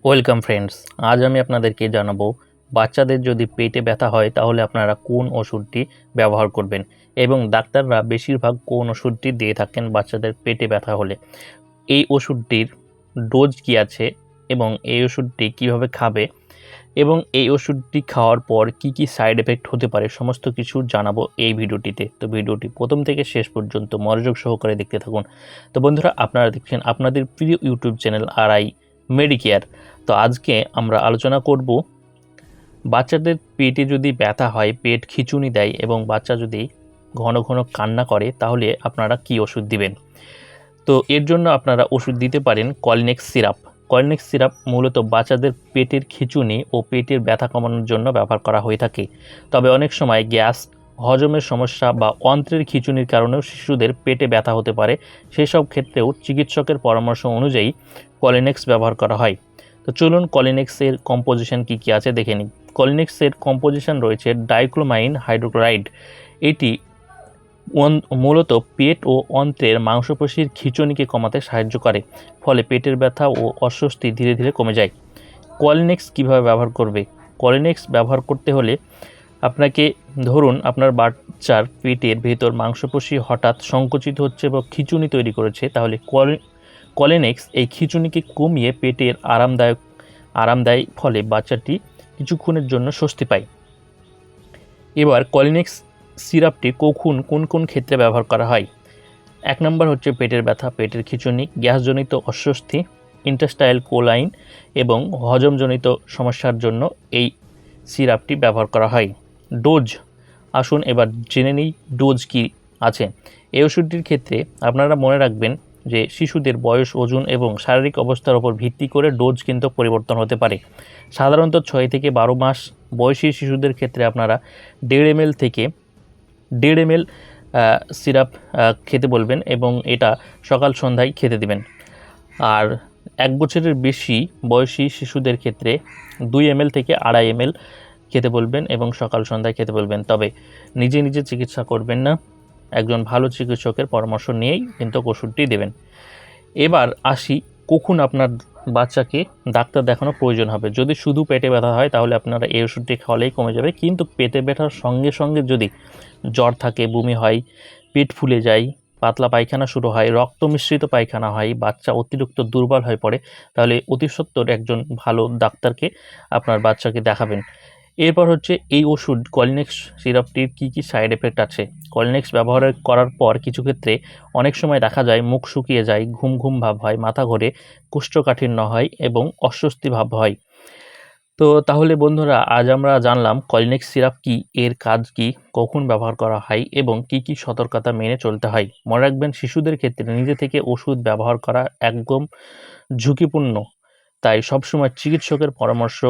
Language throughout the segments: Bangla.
ওয়েলকাম ফ্রেন্ডস, আজ আমি আপনাদেরকে জানাবো বাচ্চাদের যদি পেটে ব্যথা হয় তাহলে আপনারা কোন ওষুধটি ব্যবহার করবেন এবং ডাক্তাররা বেশিরভাগ কোন ওষুধটি দিয়ে থাকেন বাচ্চাদের পেটে ব্যথা হলে। এই ওষুধটির ডোজ কী আছে এবং এই ওষুধটি কিভাবে খাবে এবং এই ওষুধটি খাওয়ার পর কি কি সাইড এফেক্ট হতে পারে সমস্ত কিছু জানাবো এই ভিডিওটিতে। তো ভিডিওটি প্রথম থেকে শেষ পর্যন্ত মনোযোগ সহকারে দেখতে থাকুন। তো বন্ধুরা, আপনারা দেখছেন আপনাদের প্রিয় ইউটিউব চ্যানেল RI মেডিকেয়ার। তো আজকে আমরা আলোচনা করব বাচ্চাদের পেটে যদি ব্যথা হয়, পেট খিঁচুনি দেয় এবং বাচ্চা যদি ঘন ঘন কান্না করে তাহলে আপনারা কি ওষুধ দিবেন। তো এর জন্য আপনারা ওষুধ দিতে পারেন কলিনেক্স সিরাপ। কলিনেক্স সিরাপ মূলত বাচ্চাদের পেটের খিঁচুনি ও পেটের ব্যথা কমানোর জন্য ব্যবহার করা হয়ে থাকে। তবে অনেক সময় গ্যাস, হজমের সমস্যা বা অন্ত্রের খিঁচুনির কারণেও শিশুদের পেটে ব্যথা হতে পারে। সেসব ক্ষেত্রেও চিকিৎসকের পরামর্শ অনুযায়ী কলিনেক্স ব্যবহার করা হয়। তো চলুন কলিনেক্সের কম্পোজিশন কী কী আছে দেখে নিই। কলিনেক্সের কম্পোজিশন রয়েছে ডাইক্লোমাইন হাইড্রোক্লোরাইড। এটি মূলত পেট ও অন্ত্রের মাংসপেশির খিঁচুনিকে কমাতে সাহায্য করে, ফলে পেটের ব্যথা ও অস্বস্তি ধীরে ধীরে কমে যায়। কলিনেক্স কীভাবে ব্যবহার করবে? কলিনেক্স ব্যবহার করতে হলে আপনাকে, ধরুন আপনার বাচ্চার পেটের ভেতর মাংসপেশি হঠাৎ সংকুচিত হচ্ছে বা খিঁচুনি তৈরি করেছে, তাহলে কলিনেক্স এই খিঁচুনিকে কমিয়ে পেটের আরাম দেয়, ফলে বাচ্চাটি কিছুক্ষণের জন্য স্বস্তি পায়। এবার কলিনেক্স সিরাপটি কোন কোন ক্ষেত্রে ব্যবহার করা হয়? 1 নম্বর হচ্ছে পেটের ব্যথা, পেটের খিঁচুনি, গ্যাসজনিত অস্বস্তি, ইন্টেস্টাইনাল কোলাইন এবং হজমজনিত সমস্যার জন্য এই সিরাপটি ব্যবহার করা হয়। ডোজ, আসুন এবার জেনে নিই ডোজ কী আছে। এই ওষুধটির ক্ষেত্রে আপনারা মনে রাখবেন যে শিশুদের বয়স, ওজন এবং শারীরিক অবস্থার উপর ভিত্তি করে ডোজ কিন্তু পরিবর্তন হতে পারে। সাধারণত 6 থেকে 12 মাস বয়সী শিশুদের ক্ষেত্রে আপনারা 1.5 ml থেকে 1.5 ml সিরাপ খেতে বলবেন এবং এটা সকাল সন্ধ্যায় খেতে দিবেন। আর 1 বছরের বেশি বয়সী শিশুদের ক্ষেত্রে 2 ml থেকে 2.5 ml খেতে বলবেন এবং সকাল সন্ধ্যায় খেতে বলবেন। তবে নিজে নিজে চিকিৎসা করবেন না, একজন ভালো চিকিৎসকের পরামর্শ নিয়েই কিন্তু ওষুধটি দেবেন। এবার আসি কখন আপনার বাচ্চাকে ডাক্তার দেখানোর প্রয়োজন হবে। যদি শুধু পেটে ব্যথা হয় তাহলে আপনারা এই ওষুধটি খাওয়ালেই কমে যাবে, কিন্তু পেটে ব্যথার সঙ্গে সঙ্গে যদি জ্বর থাকে, বমি হয়, পেট ফুলে যায়, পাতলা পায়খানা শুরু হয়, রক্ত মিশ্রিত পায়খানা হয়, বাচ্চা অতিরিক্ত দুর্বল হয়ে পড়ে, তাহলে অতি সত্বর একজন ভালো ডাক্তারকে আপনার বাচ্চাকে দেখাবেন। এরপর হচ্ছে এই ওষুধ কলিনেক্স সিরাপটির কী কী সাইড এফেক্ট আছে। কলিনেক্স ব্যবহার করার পর কিছু ক্ষেত্রে অনেক সময় দেখা যায় মুখ শুকিয়ে যায়, ঘুম ঘুম ভাব হয়, মাথা ঘোরে, কোষ্ঠকাঠিন্য হয় এবং অস্বস্তি ভাব হয়। তো তাহলে বন্ধুরা, আজ আমরা জানলাম কলিনেক্স সিরাপ কী, এর কাজ কী, কখন ব্যবহার করা হয় এবং কী কী সতর্কতা মেনে চলতে হয়। মনে রাখবেন, শিশুদের ক্ষেত্রে নিজে থেকে ওষুধ ব্যবহার করা একদম ঝুঁকিপূর্ণ, তাই সবসময় চিকিৎসকের পরামর্শ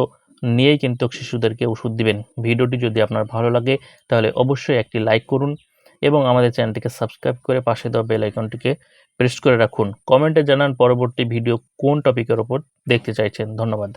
নিয়েই কিন্তু শিশুদেরকে ওষুধ দিবেন। ভিডিওটি যদি আপনার ভালো লাগে তাহলে অবশ্যই একটি লাইক করুন এবং আমাদের চ্যানেলটিকে সাবস্ক্রাইব করে পাশে দেওয়া বেল আইকনটিকে প্রেস করে রাখুন। কমেন্টে জানান পরবর্তী ভিডিও কোন টপিকের ওপর দেখতে চাইছেন। ধন্যবাদ।